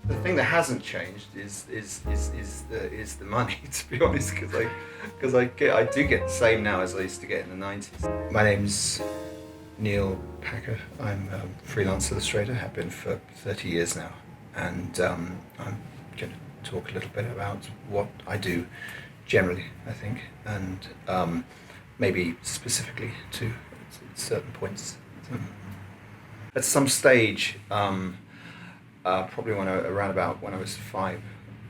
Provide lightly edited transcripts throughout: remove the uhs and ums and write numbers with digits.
The thing that hasn't changed is the money, to be honest, because I do get the same now as I used to get in the 90s. My name's Neil Packer. I'm a freelance illustrator, have been for 30 years now, and I'm going to talk a little bit about what I do generally, I think, and maybe specifically to certain points. At some stage, probably around about when I was 5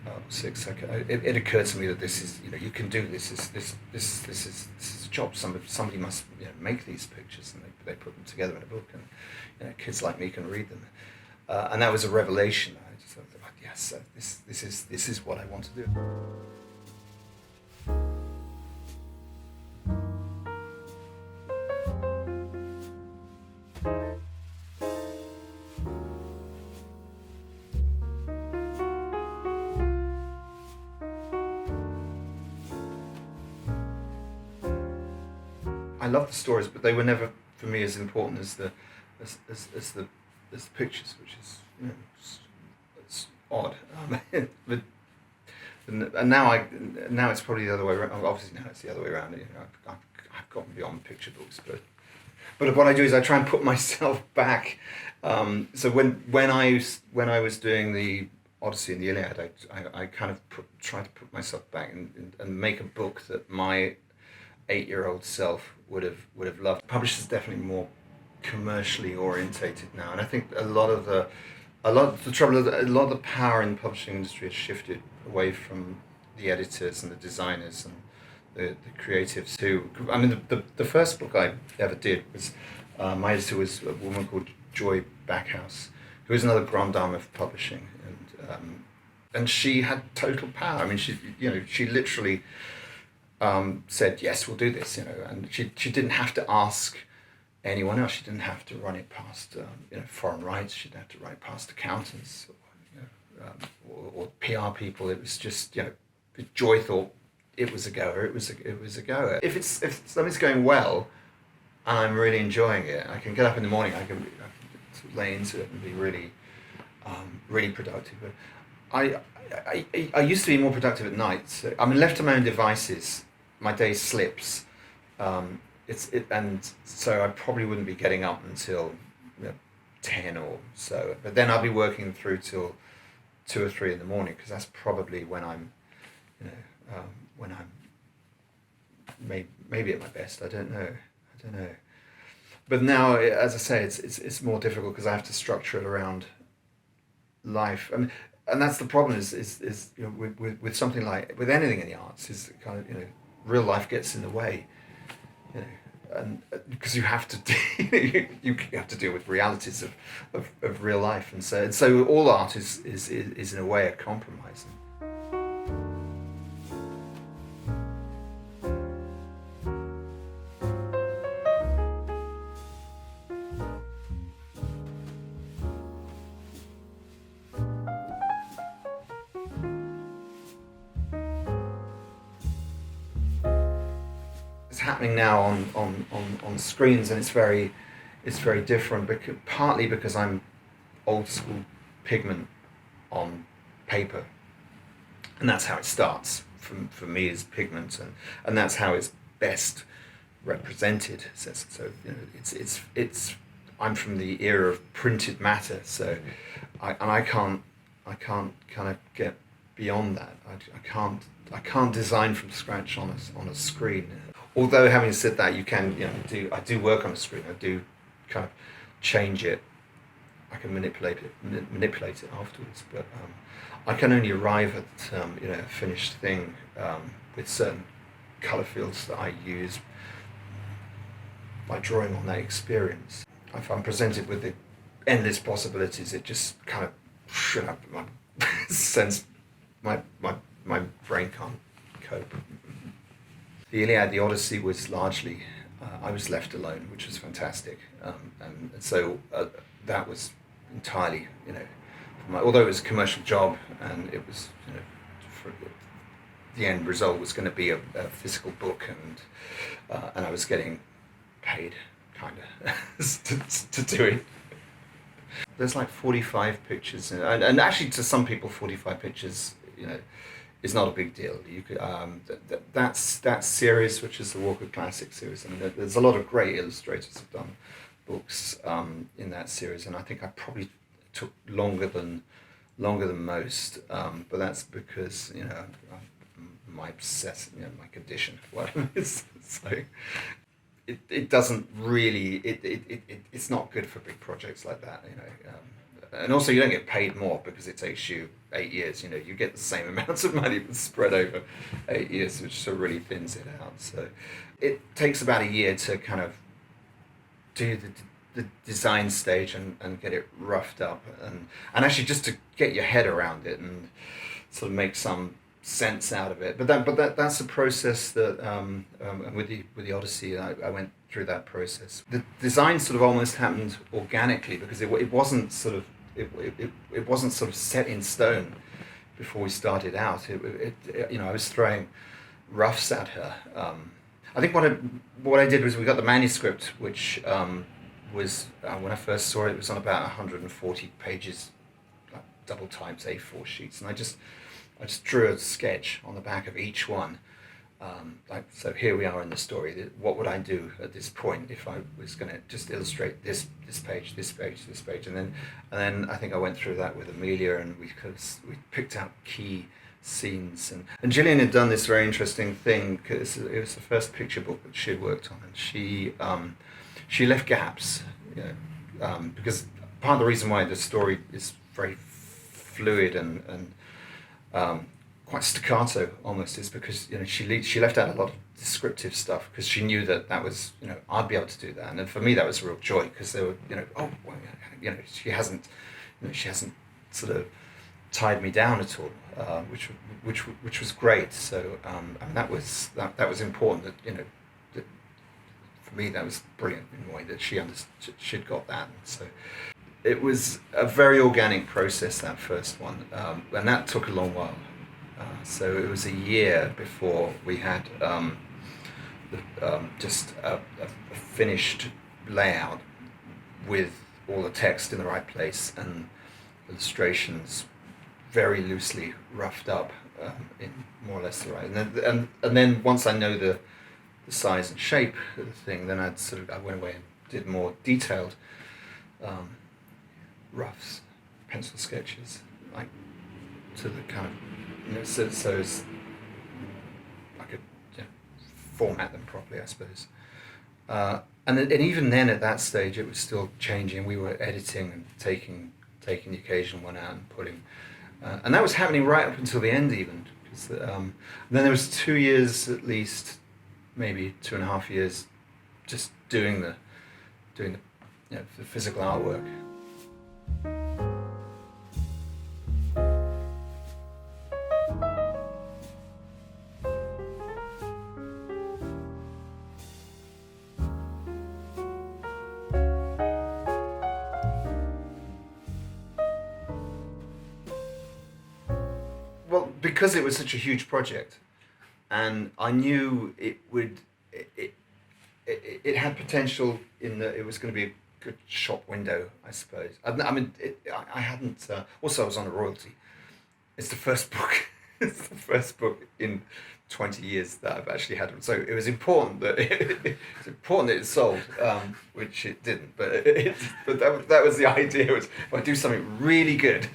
or 6, it occurred to me that this is, you can do this. This is a job. Somebody must make these pictures, and they put them together in a book, and kids like me can read them. And that was a revelation. I just thought, yes, this is what I want to do. I love the stories, but they were never for me as important as the pictures, which is it's odd. But and now it's probably the other way around. Obviously now it's the other way around. I've gotten beyond picture books, but what I do is I try and put myself back. So when I was doing the Odyssey and the Iliad, I kind of tried to put myself back and make a book that my 8-year-old self would have loved. Publishers definitely more commercially orientated now, and I think a lot of the trouble is a lot of the power in the publishing industry has shifted away from the editors and the designers and the creatives who. I mean, the first book I ever did was my editor was a woman called Joy Backhouse, who is another grande dame of publishing, and she had total power. I mean, she literally said, yes, we'll do this, and she didn't have to ask anyone else. She didn't have to run it past foreign rights. She didn't have to run it past accountants or PR people. It was just Joy thought it was a goer. It was a goer. If something's going well and I'm really enjoying it, I can get up in the morning. I can sort of lay into it and be really really productive. But I used to be more productive at night. So, I mean, left to my own devices, my day slips. And so I probably wouldn't be getting up until 10 or so. But then I'll be working through till 2 or 3 in the morning, because that's probably when I'm, when I'm maybe at my best. I don't know. But now, as I say, it's more difficult because I have to structure it around life. I mean, and that's the problem is with something like, with anything in the arts, is kind of real life gets in the way, and because you have to you have to deal with realities of real life, and so all art is in a way a compromise. Happening now on screens, and it's very different, partly because I'm old school pigment on paper, and that's how it starts for me, is pigment, and that's how it's best represented. So it's I'm from the era of printed matter, so I can't kind of get beyond that. I can't design from scratch on a screen. Although, having said that, you can, I do work on a screen. I do kind of change it. I can manipulate it afterwards. But I can only arrive at a finished thing with certain color fields that I use by drawing on that experience. If I'm presented with the endless possibilities, it just kind of my sense my brain can't cope. The Iliad, the Odyssey was largely, I was left alone, which was fantastic, and so that was entirely, although it was a commercial job, and it was, the end result was going to be a physical book, and I was getting paid, kind of, to do it. There's like 45 pictures, and actually to some people 45 pictures, is not a big deal. You could that series, which is the Walker Classic series. I mean, there's a lot of great illustrators who've done books in that series, and I think I probably took longer than most, but that's because my my condition, whatever it is. So it doesn't really it's not good for big projects like that, and also you don't get paid more because it takes you 8 years. You get the same amount of money but spread over 8 years, which sort of really thins it out. So it takes about a year to kind of do the design stage and get it roughed up and actually just to get your head around it and sort of make some sense out of it. But that's a process that with the Odyssey, I went through that process. The design sort of almost happened organically because it wasn't sort of it wasn't sort of set in stone before we started out. I was throwing roughs at her. I think what I did was we got the manuscript, which was when I first saw it, it was on about 140 pages, like double typed A4 sheets, and I just drew a sketch on the back of each one. So here we are in the story. What would I do at this point if I was going to just illustrate this page, this page, this page, and then I think I went through that with Amelia, and we picked out key scenes, and Gillian had done this very interesting thing because it was the first picture book that she had worked on, and she left gaps, because part of the reason why the story is very fluid and quite staccato almost is because she left out a lot of descriptive stuff because she knew that was I'd be able to do that, and then for me that was a real joy because they were she hasn't sort of tied me down at all, which was great. So and that was important that that for me that was brilliant in a way that she'd got that. And so it was a very organic process, that first one, and that took a long while. So it was a year before we had just a finished layout with all the text in the right place and illustrations very loosely roughed up in more or less the right. And then once I know the size and shape of the thing, then I went away and did more detailed roughs, pencil sketches, like to the kind of so as I could format them properly, I suppose. And even then, at that stage, it was still changing. We were editing and taking the occasional one out and putting, and that was happening right up until the end, even. Because then there was 2 years at least, maybe 2.5 years, just doing the physical artwork. Well, because it was such a huge project, and I knew it had potential in that it was going to be a good shop window, I suppose. I hadn't. Also, I was on a royalty. It's the first book. It's the first book in 20 years that I've actually had. So it was important that it sold, which it didn't. But that was the idea. Was if I do something really good,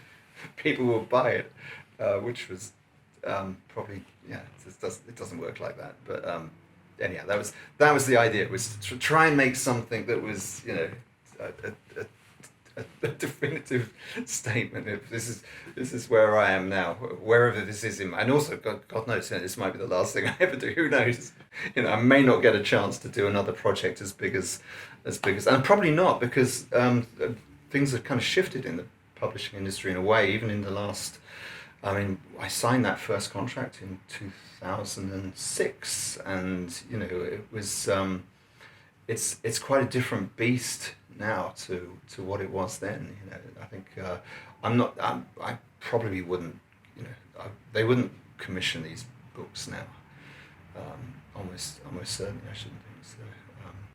people will buy it. Which was probably it doesn't work like that, but anyhow, that was the idea. It was to try and make something that was a definitive statement. If this is where I am now, wherever this is and also God knows, this might be the last thing I ever do. Who knows? I may not get a chance to do another project as big as, and probably not, because things have kind of shifted in the publishing industry in a way, even in the last. I signed that first contract in 2006, and it was it's quite a different beast now to what it was then. I think I probably wouldn't. They wouldn't commission these books now. Almost certainly, I shouldn't think so.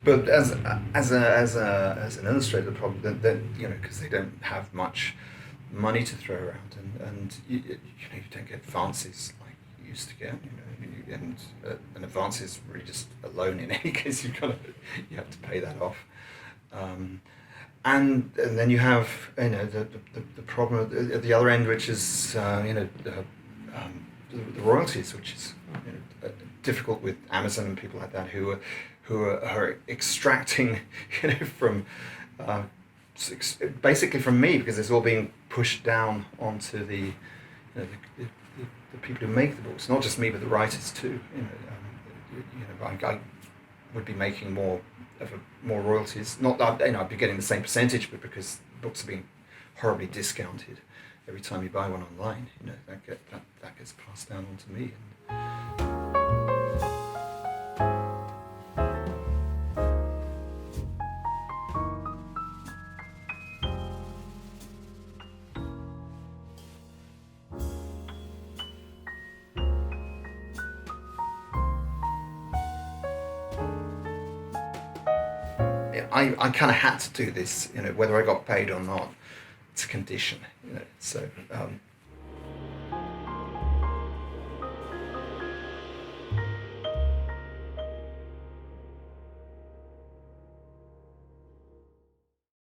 But as an illustrator, probably then because they don't have much money to throw around, and you don't get advances like you used to get, and an advance is really just a loan in any case. You have to pay that off, and then you have the problem at the other end, which is the royalties, which is difficult with Amazon and people like that who are extracting from basically from me, because it's all being pushed down onto the people who make the books, not just me but the writers too. I would be making more royalties, not that I'd be getting the same percentage, but because books are being horribly discounted every time you buy one online, that gets passed down onto me. I kind of had to do this, whether I got paid or not. It's a condition, So